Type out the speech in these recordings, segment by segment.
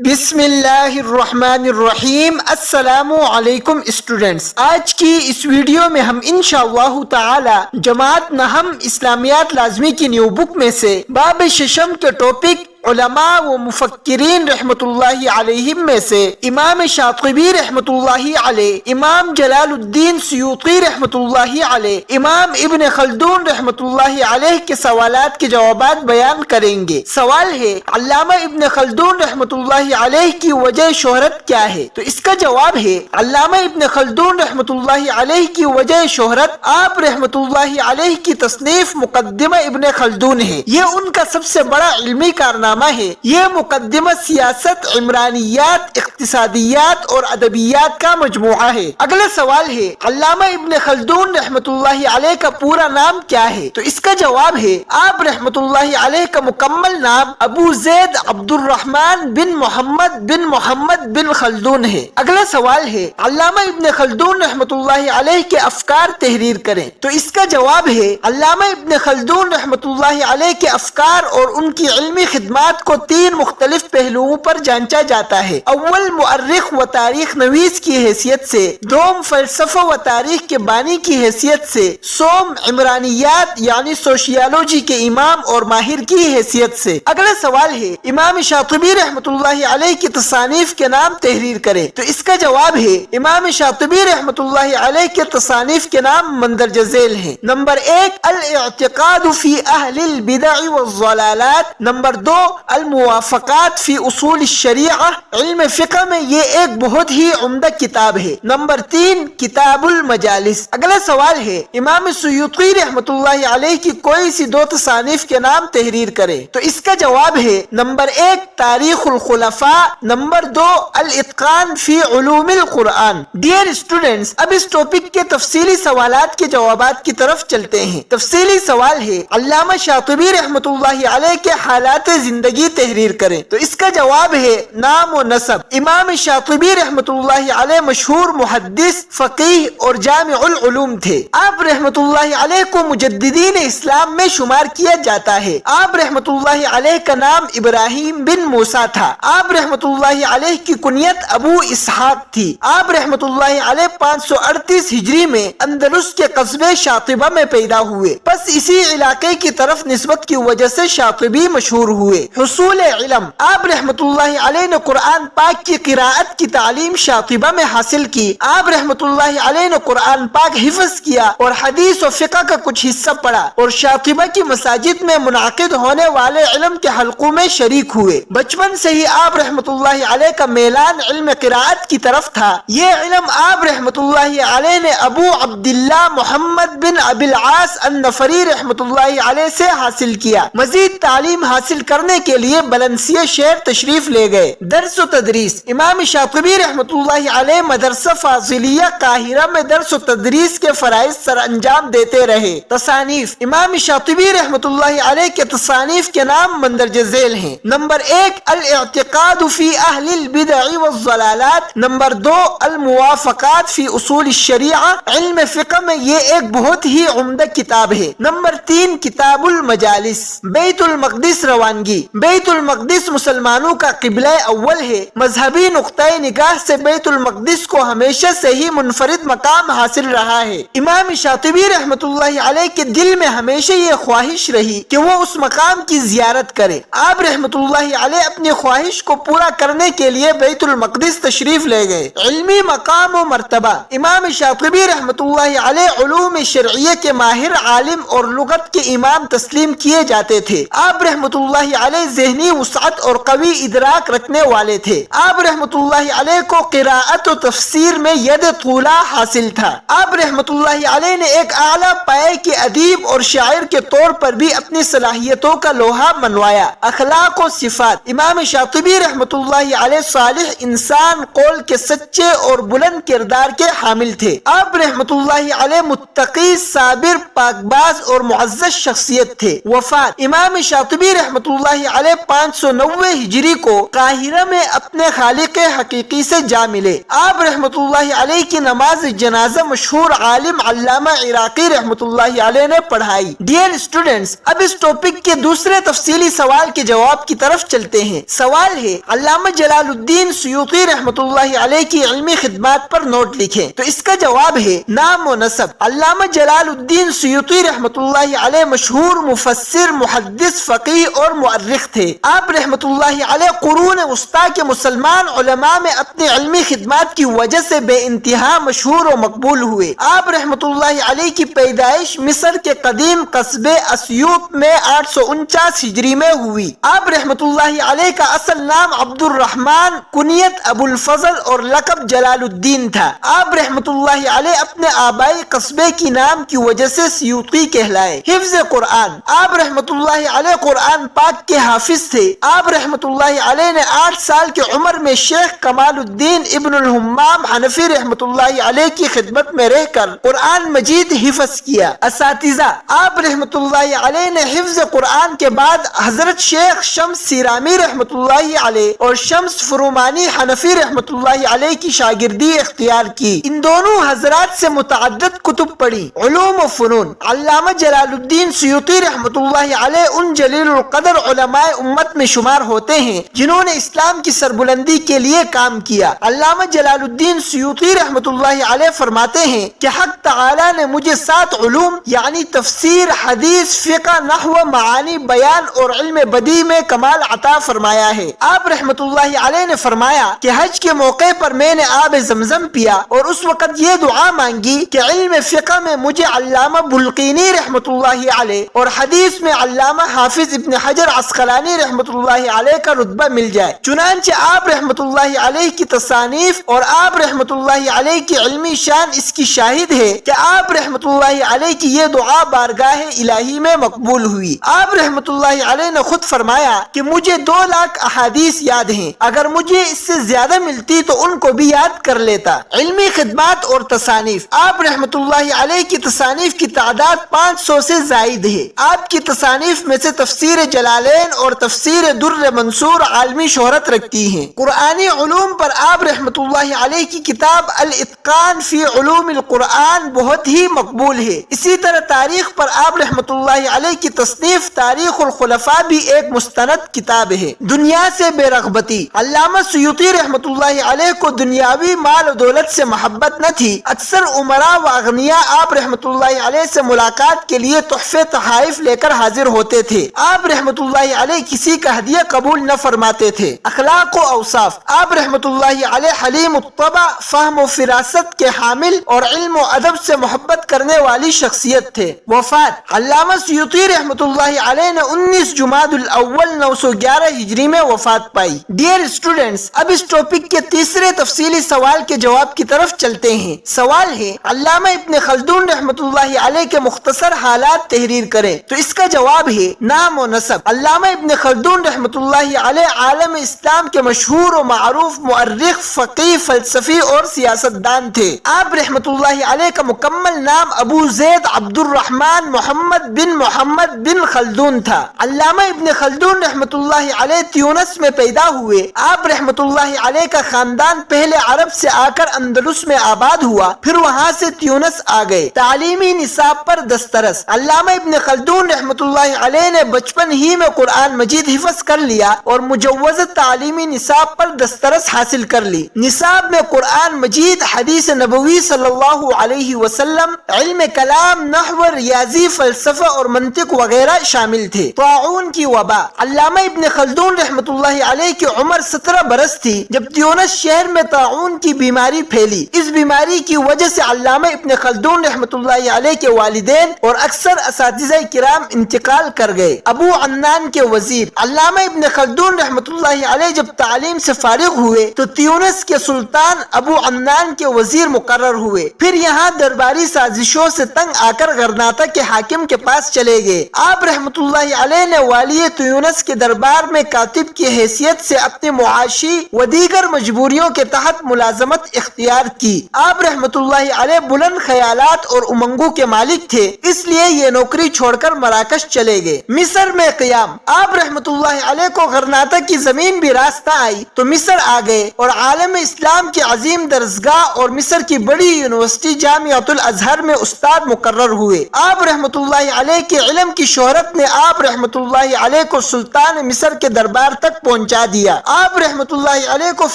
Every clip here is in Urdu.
بسم اللہ الرحمن الرحیم۔ السلام علیکم اسٹوڈنٹس، آج کی اس ویڈیو میں ہم انشاءاللہ تعالی جماعت نہم اسلامیات لازمی کی نیو بک میں سے باب ششم کے ٹاپک علماء و مفکرین رحمت اللہ علیہم میں سے امام شاطبی رحمت اللہ علیہ، امام جلال الدین سیوطی رحمت اللہ علیہ، امام ابن خلدون رحمت اللہ علیہ کے سوالات کے جوابات بیان کریں گے۔ سوال ہے، علامہ ابن خلدون رحمت اللہ علیہ کی وجہ شہرت کیا ہے؟ تو اس کا جواب ہے، علامہ ابن خلدون رحمت اللہ علیہ کی وجہ شہرت آپ رحمت اللہ علیہ کی تصنیف مقدمہ ابن خلدون ہے۔ یہ ان کا سب سے بڑا علمی کارنامہ ہے۔ یہ مقدمہ سیاست، عمرانیات، اقتصادیات اور ادبیات کا مجموعہ ہے۔ اگلا سوال ہے، علامہ ابن خلدون رحمت اللہ علیہ کا پورا نام کیا ہے؟ تو اس کا جواب ہے، آپ رحمت اللہ علیہ کا مکمل نام ابو زید عبد الرحمن بن محمد بن خلدون ہے۔ اگلا سوال ہے، علامہ ابن خلدون رحمت اللہ علیہ کے افکار تحریر کریں۔ تو اس کا جواب ہے، علامہ ابن خلدون رحمت اللہ علیہ کے افکار اور ان کی علمی خدمات کو تین مختلف پہلوؤں پر جانچا جاتا ہے۔ اول، مؤرخ و تاریخ نویس کی حیثیت سے، دوم، فلسفہ و تاریخ کے بانی کی حیثیت سے، سوم، عمرانیات یعنی سوشیالوجی کے امام اور ماہر کی حیثیت سے۔ اگلا سوال ہے، امام شاطبی رحمت اللہ علیہ کی تصانیف کے نام تحریر کرے۔ تو اس کا جواب ہے، امام شاطبی رحمت اللہ علیہ کے تصانیف کے نام مندرجہ ذیل ہیں۔ نمبر 1، الاعتقاد فی اہل البدع والضلالات۔ نمبر 2، الموافقات فی اصول الشریعہ۔ علم فقہ میں یہ ایک بہت ہی عمدہ کتاب ہے۔ نمبر 3، کتاب المجالس۔ اگلا سوال ہے، امام سیوطی رحمت اللہ علیہ کی کوئی سی دو تصانیف کے نام تحریر کرے۔ تو اس کا جواب ہے، نمبر 1، تاریخ الخلفاء۔ نمبر 2، الاتقان فی علوم القرآن۔ ڈیئر اسٹوڈنٹس، اب اس ٹاپک کے تفصیلی سوالات کے جوابات کی طرف چلتے ہیں۔ تفصیلی سوال ہے، علامہ شاطبی رحمت اللہ علیہ کے حالات زندگی تحریر کریں۔ تو اس کا جواب ہے، نام و نسب۔ امام شاطبی رحمت اللہ علیہ مشہور محدث، فقیہ اور جامع العلوم تھے۔ آپ رحمت اللہ علیہ کو مجددین اسلام میں شمار کیا جاتا ہے۔ آپ رحمت اللہ علیہ کا نام ابراہیم بن موسیٰ تھا۔ آپ رحمت اللہ علیہ کی کنیت ابو اسحاق تھی۔ آپ رحمت اللہ علیہ 538 ہجری میں اندلس کے قصبے شاطبہ میں پیدا ہوئے، پس اسی علاقے کی طرف نسبت کی وجہ سے شاطبی مشہور ہوئے۔ حصول علم، آپ رحمت اللہ علیہ نے قرآن پاک کی قراءت کی تعلیم شاطبہ میں حاصل کی۔ آپ رحمت اللہ علیہ نے قرآن پاک حفظ کیا اور حدیث و فقہ کا کچھ حصہ پڑھا، اور شاطبہ کی مساجد میں منعقد ہونے والے علم کے حلقوں میں شریک ہوئے۔ بچپن سے ہی آپ رحمت اللہ علیہ کا میلان علم قراءت کی طرف تھا۔ یہ علم آپ رحمت اللہ علیہ نے ابو عبداللہ محمد بن ابی العاص النفری رحمت اللہ علیہ سے حاصل کیا۔ مزید تعلیم حاصل کرنے کے لیے بلنسیہ شہر تشریف لے گئے۔ درس و تدریس، امام شاطبی رحمت اللہ علیہ مدرسہ فاضلیہ قاہرہ میں درس و تدریس کے فرائض سر انجام دیتے رہے۔ تصانیف، امام شاطبی رحمت اللہ علیہ کے تصانیف کے نام مندرجہ ذیل ہیں۔ نمبر 1، الاعتقاد فی اہل البدع والضلالات۔ نمبر 2، الموافقات فی اصول الشریعہ۔ علم فقہ میں یہ ایک بہت ہی عمدہ کتاب ہے۔ نمبر 3، کتاب المجالس۔ بیت المقدس روانگی، بیت المقدس مسلمانوں کا قبلہ اول ہے۔ مذہبی نقطۂ نگاہ سے بیت المقدس کو ہمیشہ سے ہی منفرد مقام حاصل رہا ہے۔ امام شاطبی رحمت اللہ علیہ کے دل میں ہمیشہ یہ خواہش رہی کہ وہ اس مقام کی زیارت کرے۔ آپ رحمت اللہ علیہ اپنی خواہش کو پورا کرنے کے لیے بیت المقدس تشریف لے گئے۔ علمی مقام و مرتبہ، امام شاطبی رحمت اللہ علیہ علوم شرعیہ کے ماہر عالم اور لغت کے امام تسلیم کیے جاتے تھے۔ آپ رحمت اللہ علیہ ذہنی وسعت اور قوی ادراک رکھنے والے تھے۔ آپ رحمت اللہ علیہ کو قراءت و تفسیر میں ید طولہ حاصل تھا۔ آپ رحمت اللہ علیہ نے ایک اعلیٰ پائے کے ادیب اور شاعر کے طور پر بھی اپنی صلاحیتوں کا لوہا منوایا۔ اخلاق و صفات، امام شاطبی رحمت اللہ علیہ صالح انسان، قول کے سچے اور بلند کردار کے حامل تھے۔ آپ رحمت اللہ علیہ متقی، صابر، پاک باز اور معزز شخصیت تھے۔ وفات، امام شاطبی رحمت اللہ علیہ 590 ہجری کو قاہرہ میں اپنے خالق حقیقی سے جا ملے۔ آپ رحمت اللہ علیہ کی نماز جنازہ مشہور عالم علامہ عراقی رحمت اللہ علیہ نے پڑھائی۔ ڈیئر اسٹوڈنٹس، اب اس ٹاپک کے دوسرے تفصیلی سوال کے جواب کی طرف چلتے ہیں۔ سوال ہے، علامہ جلال الدین سیوطی رحمت اللہ علیہ کی علمی خدمات پر نوٹ لکھیں۔ تو اس کا جواب ہے نام و نسب۔ علامہ جلال الدین سیوطی رحمت اللہ علیہ مشہور مفسر، محدث، فقیہ اور مؤرخ تھے۔ آپ رحمت اللہ علیہ قرون وسطی کے مسلمان علماء میں اپنی علمی خدمات کی وجہ سے بے انتہا مشہور و مقبول ہوئے۔ آپ رحمت اللہ علیہ کی پیدائش مصر کے قدیم قصبے اسیوط میں 849 ہجری میں ہوئی۔ آپ رحمت اللہ علیہ کا اصل نام عبد الرحمن، کنیت ابو الفضل اور لقب جلال الدین تھا۔ آپ رحمت اللہ علیہ اپنے آبائی قصبے کی نام کی وجہ سے سیوطی کہلائے۔ حفظ قرآن، آپ رحمت اللہ علیہ قرآن پاک کے حافظ تھے۔ آپ رحمت اللہ علیہ نے 8 سال کی عمر میں شیخ کمال الدین ابن الحمام حنفی رحمت اللہ علیہ کی خدمت میں رہ کر قرآن مجید حفظ کیا۔ اساتذہ، آپ رحمت اللہ علیہ نے حفظ قرآن کے بعد حضرت شیخ شمس سیرامی رحمت اللہ علیہ اور شمس فرومانی حنفی رحمت اللہ علیہ کی شاگردی اختیار کی۔ ان دونوں حضرات سے متعدد کتب پڑھی۔ علوم و فنون، علامہ جلال الدین سیوطی رحمت اللہ علیہ ان جلیل القدر علماء امت میں شمار ہوتے ہیں جنہوں نے اسلام کی سربلندی کے لیے کام کیا۔ علامہ جلال الدین سیوطی رحمت اللہ علیہ فرماتے ہیں کہ حق تعالی نے مجھے 7 علوم یعنی تفسیر، حدیث، فقہ، نحو، معانی، بیان اور علم بدیع میں کمال عطا فرمایا ہے۔ آپ رحمت اللہ علیہ نے فرمایا کہ حج کے موقع پر میں نے آب زمزم پیا اور اس وقت یہ دعا مانگی کہ علم فقہ میں مجھے علامہ بلقینی رحمت اللہ علیہ اور حدیث میں علامہ حافظ ابن حجر عسقلانی رحمت اللہ علیہ کا رتبہ مل جائے۔ چنانچہ آپ رحمت اللہ علیہ کی تصانیف اور آپ رحمت اللہ علیہ کی علمی شان اس کی شاہد ہے کہ آپ رحمت اللہ علیہ کی یہ دعا بارگاہ الہی میں مقبول ہوئی۔ آپ رحمت اللہ علیہ نے خود فرمایا کہ مجھے 2 لاکھ احادیث یاد ہیں، اگر مجھے اس سے زیادہ ملتی تو ان کو بھی یاد کر لیتا۔ علمی خدمات اور تصانیف، آپ رحمت اللہ علیہ کی تصانیف کی تعداد 500 سے زائد ہے۔ آپ کی تصانیف میں سے تفسیر جلالین اور تفسیر در منصور عالمی شہرت رکھتی ہیں۔ قرآنی علوم پر آپ رحمت اللہ علیہ کی کتاب الاتقان فی علوم القرآن بہت ہی مقبول ہے۔ اسی طرح تاریخ پر آپ رحمت اللہ علیہ کی تصنیف تاریخ الخلفاء بھی ایک مستند کتاب ہے۔ دنیا سے بے رغبتی، علامہ سیوطی رحمت اللہ علیہ کو دنیاوی مال و دولت سے محبت نہ تھی۔ اکثر امراء و اغنیاء آپ رحمت اللہ علیہ سے ملاقات کے لیے تحفے تحائف لے کر حاضر ہوتے تھے۔ آپ رحمت اللہ علیہ کسی کا ہدیہ قبول نہ فرماتے تھے۔ اخلاق و اوصاف، آپ رحمت اللہ علیہ حلیم الطبع، فہم و فراست کے حامل اور علم و ادب سے محبت کرنے والی شخصیت تھے۔ وفات، علامہ سیوطی رحمت اللہ علیہ نے 19 جمادی الاول 911 ہجری میں وفات پائی۔ ڈیئر اسٹوڈنٹس، اب اس ٹاپک کے تیسرے تفصیلی سوال کے جواب کی طرف چلتے ہیں۔ سوال ہے، علامہ ابن خلدون رحمت اللہ علیہ کے مختصر حالات تحریر کریں۔ تو اس کا جواب ہے نام و نسب۔ علامہ ابن خلدون رحمت اللہ علیہ عالم اسلام کے مشہور و معروف مؤرخ، فقیہ، فلسفی اور سیاست دان تھے۔ آپ رحمت اللہ علیہ کا مکمل نام ابو زید عبد الرحمن محمد بن خلدون تھا۔ علامہ ابن خلدون رحمت اللہ علیہ تیونس میں پیدا ہوئے۔ آپ رحمت اللہ علیہ کا خاندان پہلے عرب سے آ کر اندلس میں آباد ہوا، پھر وہاں سے تیونس آ گئے۔ تعلیمی نصاب پر دسترس، علامہ ابن خلدون رحمت اللہ علیہ نے بچپن ہی میں قرآن مجید حفظ کر لیا اور مجوز تعلیمی نصاب پر دسترس حاصل کر لی۔ نصاب میں قرآن مجید، حدیث نبوی صلی اللہ علیہ وسلم، علم کلام، نحو، ریاضی، فلسفہ اور منطق وغیرہ شامل تھے۔ طاعون کی وبا، علامہ ابن خلدون رحمت اللہ علیہ کی عمر 17 برس تھی جب تیونس شہر میں طاعون کی بیماری پھیلی۔ اس بیماری کی وجہ سے علامہ ابن خلدون رحمت اللہ علیہ کے والدین اور اکثر اساتذہ کرام انتقال کر گئے۔ ابو عنان کے وزیر، علامہ ابن خلدون رحمت اللہ علیہ جب تعلیم سے فارغ ہوئے تو تیونس کے سلطان ابو عنان کے وزیر مقرر ہوئے۔ پھر یہاں درباری سازشوں سے تنگ آ کر غرناطہ کے حاکم کے پاس چلے گئے۔ آپ رحمت اللہ علیہ نے والی تیونس کے دربار میں کاتب کی حیثیت سے اپنی معاشی و دیگر مجبوریوں کے تحت ملازمت اختیار کی۔ آپ رحمت اللہ علیہ بلند خیالات اور امنگوں کے مالک تھے، اس لیے یہ نوکری چھوڑ کر مراکش چلے گئے۔ مصر میں قیام، آپ رحمت اللہ علیہ کو غرناطہ کی زمین بھی راستہ آئی تو مصر آ گئے اور عالم اسلام کی عظیم درسگاہ اور مصر کی بڑی یونیورسٹی جامعۃ الازہر میں استاد مقرر ہوئے۔ آپ رحمت اللہ علیہ کے علم کی شہرت نے آپ رحمت اللہ علیہ کو سلطان مصر کے دربار تک پہنچا دیا۔ آپ رحمت اللہ علیہ کو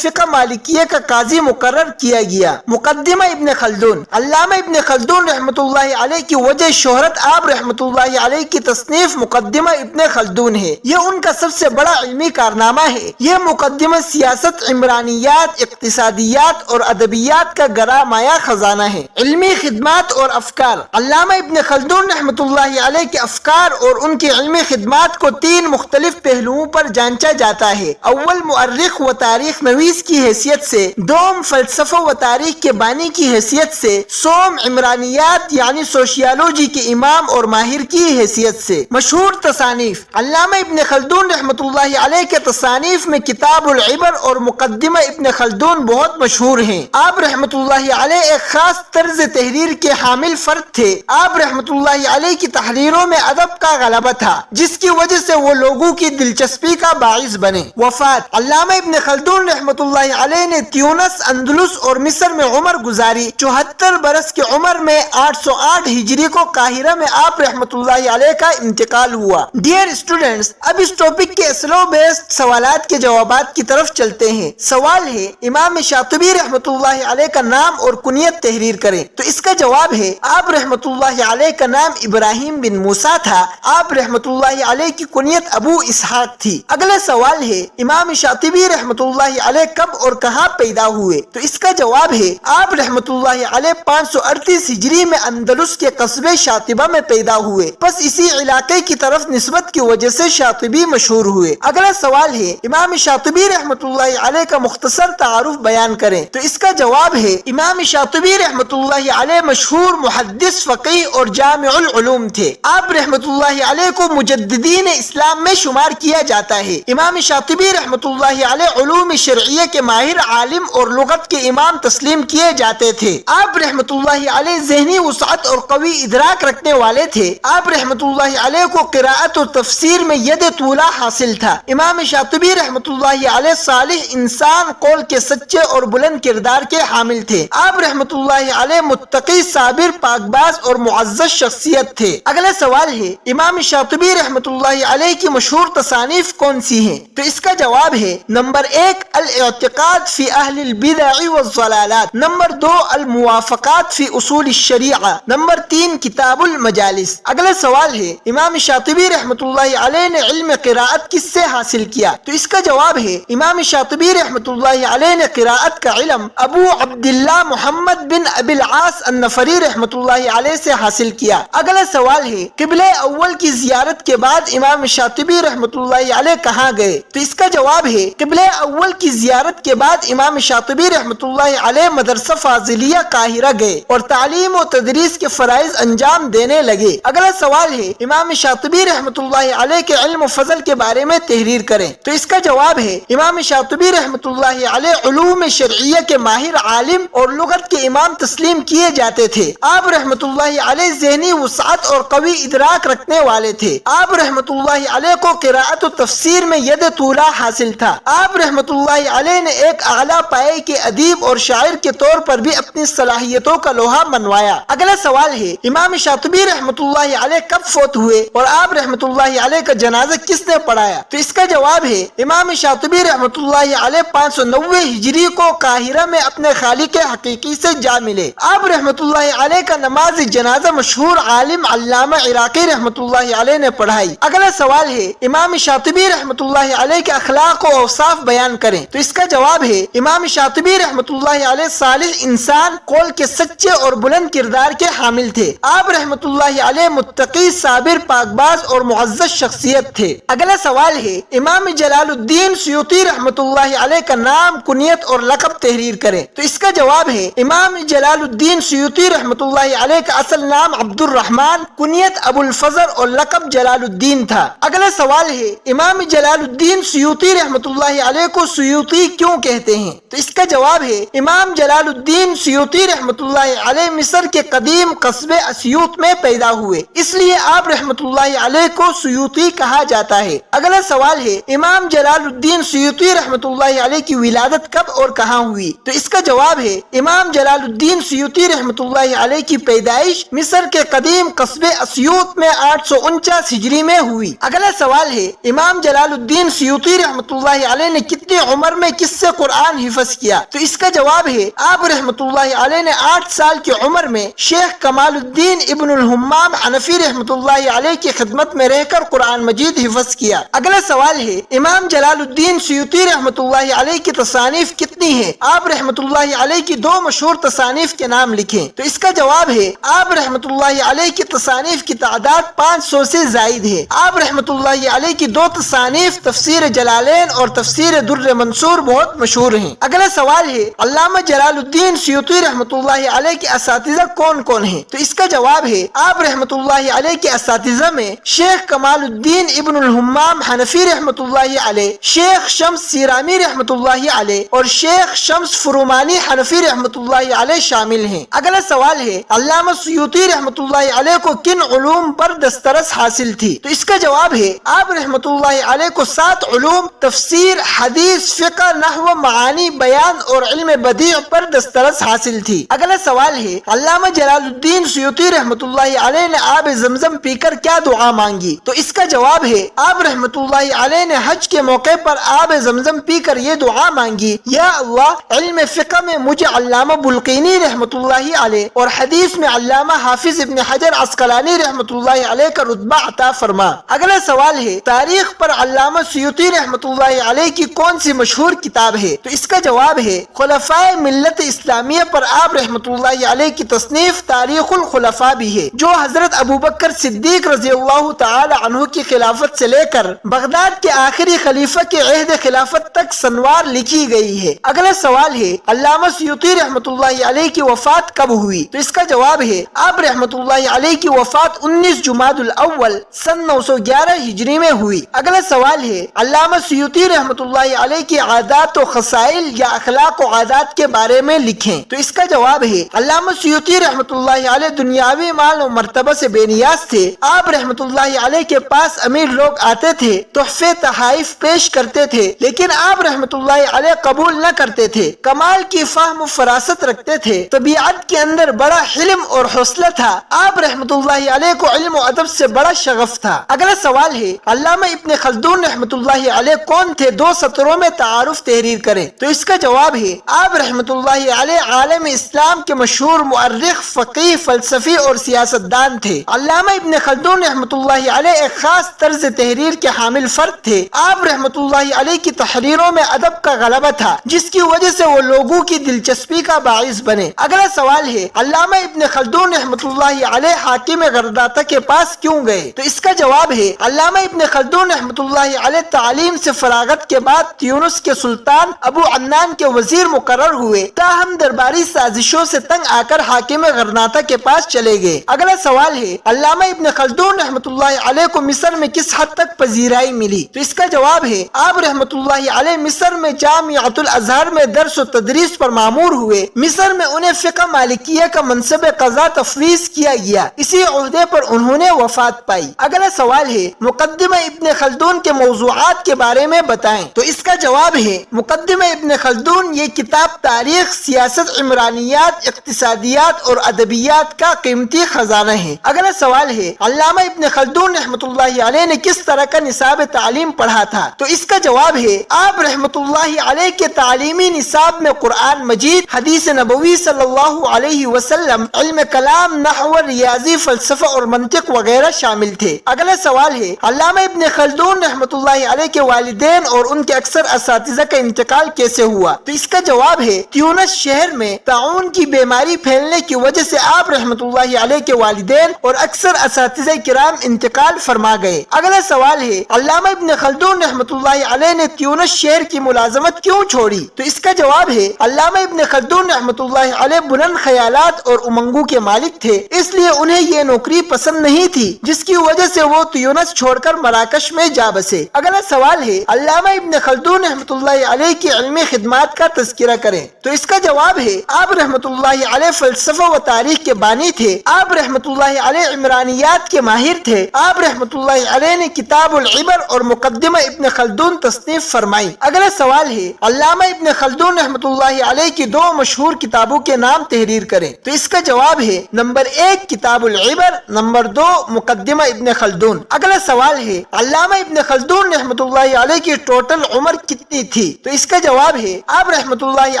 فقہ مالکیہ کا قاضی مقرر کیا گیا۔ مقدمہ ابن خلدون، علامہ ابن خلدون رحمت اللہ علیہ کی وجہ شہرت آپ رحمت اللہ علیہ کی تصنیف مقدمہ ابن خلدون ہے۔ یہ ان کا سب سے بڑا علمی کارنامہ ہے۔ یہ مقدمہ سیاست، عمرانیات، اقتصادیات اور ادبیات کا گرا مایا خزانہ ہے۔ علمی خدمات اور افکار، علامہ ابن خلدون رحمت اللہ علیہ کے افکار اور ان کی علمی خدمات کو تین مختلف پہلوؤں پر جانچا جاتا ہے۔ اول، مؤرخ و تاریخ نویس کی حیثیت سے، دوم، فلسفہ و تاریخ کے بانی کی حیثیت سے، سوم، عمرانیات یعنی سوشیالوجی کے امام اور ماہر کی حیثیت سے۔ مشہور تصانیف، علامہ ابن خلدون رحمت اللہ علیہ کے تصانیف میں کتاب العبر اور مقدمہ ابن خلدون بہت مشہور ہیں۔ آپ رحمت اللہ علیہ ایک خاص طرز تحریر کے حامل فرد تھے۔ آپ رحمت اللہ علیہ کی تحریروں میں ادب کا غلبہ تھا، جس کی وجہ سے وہ لوگوں کی دلچسپی کا باعث بنے۔ وفات، علامہ ابن خلدون رحمت اللہ علیہ نے تیونس، اندلس اور مصر میں عمر گزاری۔ 74 برس کی عمر میں 808 ہجری کو قاہرہ میں آپ رحمت اللہ علیہ کا انتقال ہوا۔ ڈیئر اسٹوڈنٹس، اب اس ٹاپک کے سلو بیسڈ سوالات کے جوابات کی طرف چلتے ہیں۔ سوال ہے، امام شاطبی رحمت اللہ علیہ کا نام اور کنیت تحریر کریں۔ تو اس کا جواب ہے، آپ رحمت اللہ علیہ کا نام ابراہیم بن موسیٰ تھا۔ آپ رحمت اللہ علیہ کی کنیت ابو اسحاق تھی۔ اگلا سوال ہے، امام شاطبی رحمت اللہ علیہ کب اور کہاں پیدا ہوئے؟ تو اس کا جواب ہے، آپ رحمت اللہ علیہ 538 ہجری میں اندلس کے قصبے شاطبہ میں پیدا ہوئے۔ بس اسی علاقے کی طرف نسبت کی وجہ سے شاطبی مشہور ہوئے۔ اگلا سوال ہے، امام شاطبی رحمت اللہ علیہ کا مختصر تعارف بیان کریں۔ تو اس کا جواب ہے، امام شاطبی رحمت اللہ علیہ مشہور محدث، فقیہ اور جامع العلوم تھے۔ آپ رحمت اللہ علیہ کو مجددین اسلام میں شمار کیا جاتا ہے۔ امام شاطبی رحمت اللہ علیہ علوم شرعیہ کے ماہر عالم اور لغت کے امام تسلیم کیے جاتے تھے۔ آپ رحمت اللہ علیہ ذہنی وسعت اور قوی ادراک رکھنے والے تھے۔ آپ رحمت اللہ علیہ کو قراءت اور تفسیر میں ید طولہ حاصل تھا۔ امام شاطبی رحمت اللہ علیہ صالح انسان، قول کے سچے اور بلند کردار کے حامل تھے۔ آپ رحمت اللہ علیہ متقی، صابر، پاکباز اور معزز شخصیت تھے۔ اگلا سوال ہے، امام شاطبی رحمت اللہ علیہ کی مشہور تصانیف کون سی ہیں؟ تو اس کا جواب ہے، نمبر 1 الاعتقاد فی اہل البدع والضلالات، نمبر 2 الموافقات فی اصول الشریعہ، نمبر 3 کتاب المجالس۔ اگلا سوال ہے، امام شاطبی رحمت اللہ علیہ نے علم قراءت کس سے حاصل کیا؟ تو اس کا جواب ہے، امام شاطبی رحمت اللہ علیہ نے قراءت کا علم ابو عبداللہ محمد بن ابی العاص النفری رحمت اللہ علیہ سے حاصل کیا۔ اگلا سوال ہے، قبلہ اول کی زیارت کے بعد امام شاطبی رحمت اللہ علیہ کہاں گئے؟ تو اس کا جواب ہے، قبلہ اول کی زیارت کے بعد امام شاطبی رحمت اللہ علیہ مدرسہ فاضلیہ قاہرہ گئے اور تعلیم و تدریس کے فرائض انجام دینے لگے۔ اگلا سوال ہے، امام شاطبی رحمت اللہ علیہ کے علم و فضل کے بارے میں تحریر کریں۔ تو اس کا جواب ہے، امام شاطبی رحمت اللہ علیہ علوم شرعیہ کے ماہر عالم اور لغت کے امام تسلیم کیے جاتے تھے۔ آپ رحمت اللہ علیہ ذہنی وسعت اور قوی ادراک رکھنے والے تھے۔ آپ رحمت اللہ علیہ کو قراءت و تفسیر میں ید طولہ حاصل تھا۔ آپ رحمت اللہ علیہ نے ایک اعلیٰ پائے کے ادیب اور شاعر کے طور پر بھی اپنی صلاحیتوں کا لوہا منوایا۔ اگلا سوال ہے، امام شاطبی رحمت اللہ علیہ کب فوت ہوئے اور آپ رحمت اللہ علیہ کا جنازہ کس نے پڑھایا؟ تو اس کا جواب ہے، امام شاطبی رحمت اللہ علیہ 590 ہجری کو قاہرہ میں اپنے خالق حقیقی سے جا ملے۔ آپ رحمت اللہ علیہ کا نماز جنازہ مشہور عالم علامہ عراقی رحمت اللہ علیہ نے پڑھائی۔ اگلا سوال ہے، امام شاطبی رحمت اللہ علیہ کے اخلاق و اوصاف بیان کریں۔ تو اس کا جواب ہے، امام شاطبی رحمت اللہ علیہ صالح انسان، قول کے سچے اور بلند کردار کے حامل تھے۔ آپ رحمت اللہ علیہ متقی، صابر، پاکباز اور معزز شخصیت تھے۔ اگلا سوال ہے، امام جلال الدین سیوطی رحمت اللہ علیہ کا نام، کنیت اور لقب تحریر کریں۔ تو اس کا جواب ہے، امام جلال الدین سیوطی رحمت اللہ علیہ کا اصل نام عبد الرحمن، کنیت ابو الفضل اور لقب جلال الدین تھا۔ اگلا سوال ہے، امام جلال الدین سیوطی رحمت اللہ علیہ کو سیوطی کیوں کہتے ہیں؟ تو اس کا جواب ہے، امام جلال الدین سیوطی رحمت اللہ علیہ مصر کے قدیم قصبے اسیوط میں پیدا ہوئے، اس لیے آپ رحمت اللہ علیہ کو سیوطی کہا کہا جاتا ہے۔ اگلا سوال ہے امام جلال الدین سیوطی رحمۃ اللہ علیہ کی ولادت کب اور کہاں ہوئی؟ تو اس کا جواب ہے امام جلال الدین سیوطی رحمۃ اللہ علیہ کی پیدائش مصر کے قدیم قصبے اسیوط میں 849 ہجری میں ہوئی۔ اگلا سوال ہے امام جلال الدین سیوطی رحمۃ اللہ علیہ نے کتنی عمر میں کس سے قرآن حفظ کیا؟ تو اس کا جواب ہے آپ رحمۃ اللہ علیہ نے 8 سال کی عمر میں شیخ کمال الدین ابن الحمام حنفی رحمۃ اللہ علیہ کی خدمت میں رہ کر قرآن مجید حفظ کیا۔ اگلا سوال ہے امام جلال الدین سیوطی رحمۃ اللہ علیہ کی تصانیف کتنی ہیں؟ آپ رحمۃ اللہ علیہ کی 2 مشہور تصانیف کے نام لکھیں۔ تو اس کا جواب ہے آپ رحمۃ اللہ علیہ کی تصانیف کی تعداد 500 سے زائد ہے۔ آپ رحمۃ اللہ علیہ کی 2 تصانیف تفسیر جلالین اور تفسیر در منصور بہت مشہور ہیں۔ اگلا سوال ہے علامہ جلال الدین سیوطی رحمۃ اللہ علیہ کے اساتذہ کون کون ہیں؟ تو اس کا جواب ہے آپ رحمۃ اللہ علیہ کے اساتذہ میں شیخ کمال الدین ابن الحمام حنفی رحمۃ اللہ علیہ، شیخ شمس سیرامی رحمۃ اللہ علیہ اور شیخ شمس فرومانی حنفی رحمۃ اللہ علیہ شامل ہیں۔ اگلا سوال ہے علامہ سیوطی رحمۃ اللہ علیہ کو کن علوم پر دسترس حاصل تھی؟ تو اس کا جواب ہے آپ رحمۃ اللہ علیہ کو 7 علوم تفسیر، حدیث، فقہ، نحو، معانی، بیان اور علم بدیع پر دسترس حاصل تھی۔ اگلا سوال ہے علامہ جلال الدین سیوطی رحمۃ اللہ علیہ نے آب زمزم پی کر کیا دعا مانگی؟ تو اس کا جواب ہے آپ رحمۃ اللہ علیہ نے حج کے موقع پر آب زمزم پی کر یہ دعا مانگی، یا اللہ علم فقہ میں مجھے علامہ بلقینی رحمۃ اللہ علیہ اور حدیث میں علامہ حافظ ابن حجر عسقلانی رحمۃ اللہ علیہ کا رتبہ عطا فرما۔ اگلا سوال ہے تاریخ پر علامہ سیوطی رحمۃ اللہ علیہ کی کون سی مشہور کتاب ہے؟ تو اس کا جواب ہے خلفائے ملت اسلامیہ پر آپ رحمۃ اللہ علیہ کی تصنیف تاریخ الخلفاء بھی ہے، جو حضرت ابوبکر صدیق رضی اللہ تعالی عنہ کی خلافت سے لے کر بغداد کے آخری خلیفہ کے عہد خلافت تک سنوار لکھی گئی ہے۔ اگلا سوال ہے علامہ سیوطی رحمۃ اللہ علیہ کی وفات کب ہوئی؟ تو اس کا جواب ہے آپ رحمۃ اللہ علیہ کی وفات 19 جمادی الاول سن 911 ہجری میں ہوئی۔ اگلا سوال ہے علامہ سیوطی رحمۃ اللہ علیہ کی عادات و خصائل یا اخلاق و عادات کے بارے میں لکھیں۔ تو اس کا جواب ہے علامہ سیوطی رحمۃ اللہ علیہ دنیاوی مال و مرتبہ سے بے نیاز تھے۔ آپ رحمۃ اللہ علیہ کے پاس امیر لوگ آتے تھے، تحفے تحائف پیش کرتے تھے، لیکن آپ رحمۃ اللہ علیہ قبول نہ کرتے تھے۔ کمال کی فہم و فراست رکھتے تھے، طبیعت کے اندر بڑا حلم اور حوصلہ تھا۔ آپ رحمۃ اللہ علیہ کو علم و ادب سے بڑا شغف تھا۔ اگلا سوال ہے علامہ ابن خلدون رحمۃ اللہ علیہ کون تھے؟ 2 سطروں میں تعارف تحریر کریں۔ تو اس کا جواب ہے آپ رحمۃ اللہ علیہ عالم اسلام کے مشہور مؤرخ، فقیہ، فلسفی اور سیاستدان تھے۔ علامہ ابن خلدون رحمۃ اللہ علیہ ایک خاص طرز تحریر کے حامل فرد تھے۔ آپ رحمۃ اللہ علیہ کی تحریروں میں ادب کا غلبہ تھا، جس کی وجہ سے وہ لوگوں کی دلچسپی کا باعث بنے۔ اگلا سوال ہے علامہ ابن خلدون رحمۃ اللہ علیہ حاکم غرداتا کے پاس کیوں گئے؟ تو اس کا جواب ہے علامہ ابن خلدون رحمۃ اللہ علیہ تعلیم سے فراغت کے بعد تیونس کے سلطان ابو عنان کے وزیر مقرر ہوئے، تاہم درباری سازشوں سے تنگ آ کر حاکم غرناطہ کے پاس چلے گئے۔ اگلا سوال ہے علامہ ابن خلدون رحمۃ اللہ علیہ کو مصر میں کس حد تک پذیرائی ملی؟ تو اس کا جواب ہے آپ رحمۃ اللہ علیہ مصر میں جامعۃ الازہر میں درس و تدریس پر مامور ہوئے۔ مصر میں انہیں فقہ مالکیہ کا منصب قضا تفویض کیا گیا، اسی عہدے پر انہوں نے وفات پائی۔ اگلا سوال ہے مقدمہ ابن خلدون کے موضوعات کے بارے میں بتائیں۔ تو اس کا جواب ہے مقدمہ ابن خلدون یہ کتاب تاریخ، سیاست، عمرانیات، اقتصادیات اور ادبیات کا قیمتی خزانہ ہے۔ اگلا سوال ہے علامہ ابن خلدون رحمۃ اللہ علیہ نے کس طرح کا نصاب تعلیم پڑھا تھا؟ تو اس کا جواب ہے آپ رحمۃ اللہ علیہ کے تعلیمی نصاب میں قرآن مجید، حدیث نبوی صلی اللہ علیہ وسلم، علم کلام، نحو، ریاضی، فلسفہ اور منطق وغیرہ شامل تھے۔ اگلا سوال ہے علامہ ابن خلدون رحمۃ اللہ علیہ کے والدین اور ان کے اکثر اساتذہ کا انتقال کیسے ہوا؟ تو اس کا جواب ہے تیونس شہر میں طاعون کی بیماری پھیلنے کی وجہ سے آپ رحمۃ اللہ علیہ کے والدین اور اکثر اساتذہ کرام انتقال فرما گئے۔ اگلا سوال ہے علامہ ابن خلدون رحمۃ اللہ علیہ نے تیونس شہر کی ملازمت کیوں چھوڑی؟ تو اس کا جواب ہے علامہ ابن خلدون رحمۃ اللہ علیہ بلند خیالات اور امنگوں کے مالک تھے، اس لیے انہیں یہ نوکری پسند نہیں تھی جس کی وجہ سے وہ تیونس چھوڑ کر مراکش میں جا بسے۔ اگلا سوال ہے علامہ ابن خلدون رحمۃ اللہ علیہ کی علمی خدمات کا تذکرہ کریں، تو اس کا جواب ہے آپ رحمۃ اللہ علیہ فلسفہ و تاریخ کے بانی تھے، آپ رحمۃ اللہ علیہ عمرانیات کے ماہر تھے، آپ رحمۃ اللہ علیہ نے کتاب العبر اور مقدمہ ابن خلدون تصنیف فرمائی۔ اگلا سوال ہے علامہ ابن خلدون رحمۃ اللہ علیہ کی دو مشہور کتابوں کے نام تحریر کریں، تو اس کا جواب ہے نمبر 1 کتاب العبر، نمبر 2 مقدمہ ابن خلدون۔ اگلا سوال ہے علامہ ابن خلدون رحمۃ اللہ علیہ کی ٹوٹل عمر کتنی تھی، تو اس کا جواب ہے آپ رحمۃ اللہ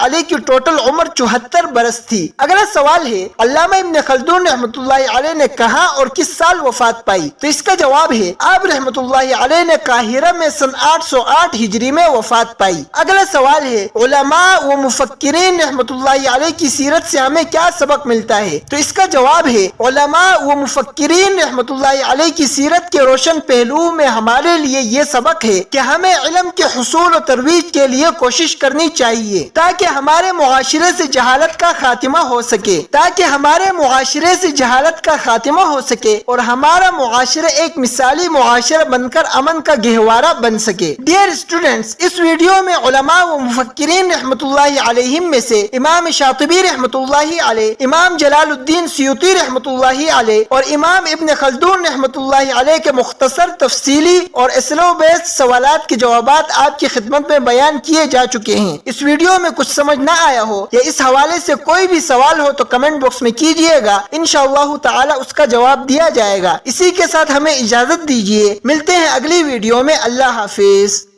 علیہ کی ٹوٹل عمر 74 برس تھی۔ اگلا سوال ہے علامہ ابن خلدون رحمۃ اللہ علیہ نے کہاں اور کس سال وفات پائی، تو اس کا جواب ہے آپ رحمۃ اللہ علیہ نے قاہرہ میں سن 808 ہجری میں وفات پائی۔ اگلا سوال ہے علماء و مفکرین رحمۃ اللہ علیہ کی سیرت سے ہمیں کیا سبق ملتا ہے، تو اس کا جواب ہے علماء و مفکرین رحمۃ اللہ علیہ کی سیرت کے روشن پہلو میں ہمارے لیے یہ سبق ہے کہ ہمیں علم کے حصول و ترویج کے لیے کوشش کرنی چاہیے تاکہ ہمارے معاشرے سے جہالت کا خاتمہ ہو سکے، اور ہمارا معاشرہ ایک مثالی معاشرہ بن کر امن کا گہوارہ بن سکے۔ ڈیئر اسٹوڈنٹس، اس ویڈیو میں علماء و مفکرین رحمۃ اللہ علیہم میں سے امام شاطبی رحمۃ اللہ علیہ، امام جلال الدین سیوطی رحمۃ اللہ علیہ اور امام ابن خلدون رحمۃ اللہ علیہ کے مختصر تفصیلی اور اسلوب بیس سوالات کے جوابات آپ کی خدمت میں بیان کیے جا چکے ہیں۔ اس ویڈیو میں کچھ سمجھ نہ آیا ہو یا اس حوالے سے کوئی بھی سوال ہو تو کمنٹ باکس میں کیجیے گا، انشاءاللہ تعالی اس کا جواب دیا جائے گا۔ اسی کے ساتھ ہمیں اجازت دیجیے، ملتے ہیں اگلی ویڈیو میں۔ اللہ حافظ۔